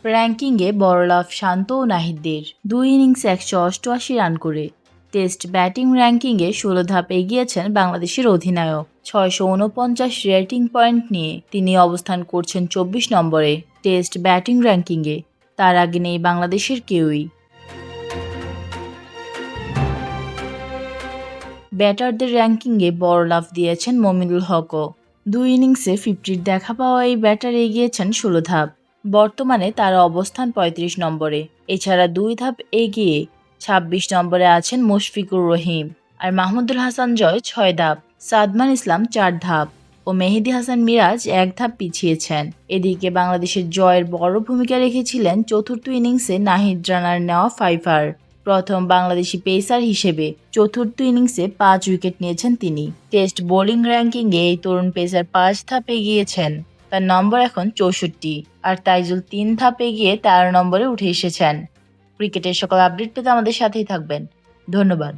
র্যাঙ্কিংয়ে বড় লাভ শান্ত ও নাহিদদের 2 ইনিংসে 188 রান করে। টেস্ট ব্যাটিং র্যাঙ্কিংয়ে 16 ধাপ এগিয়েছেন বাংলাদেশের অধিনায়ক। 649 রেটিং পয়েন্ট নিয়ে তিনি অবস্থান করছেন 24 নম্বরে টেস্ট ব্যাটিং র্যাঙ্কিংয়ে। তার আগে নেই বাংলাদেশের কেউই। ব্যাটারদের র্যাঙ্কিংয়ে বড় লাফ দিয়েছেন মমিনুল হকও। 2 ইনিংসে 50-র দেখা পাওয়া এই ব্যাটার এগিয়েছেন 16 ধাপ। বর্তমানে তার অবস্থান 35 নম্বরে। এছাড়া 2 ধাপ এগিয়ে 26 নম্বরে আছেন মুশফিকুর রহিম। আর মাহমুদুল হাসান জয় 6 ধাপ, সাদমান ইসলাম 4 ধাপ ও মেহেদী হাসান মিরাজ 1 ধাপ পিছিয়েছেন। এদিকে বাংলাদেশের জয়ের বড় ভূমিকা রেখেছিলেন চতুর্থ ইনিংসে নাহিদ রানার নেওয়া ফাইফার। প্রথম বাংলাদেশি পেসার হিসেবে চতুর্থ ইনিংসে 5 উইকেট নিয়েছেন তিনি। টেস্ট বোলিং র্যাঙ্কিংয়ে এই তরুণ পেসার 5 ধাপ এগিয়েছেন। তার নম্বর এখন 64, আর তাইজুল 3 ধাপ এগিয়ে 13 নম্বরে উঠে এসেছেন। ক্রিকেটের সকল আপডেট পেতে আমাদের সাথেই থাকবেন। ধন্যবাদ।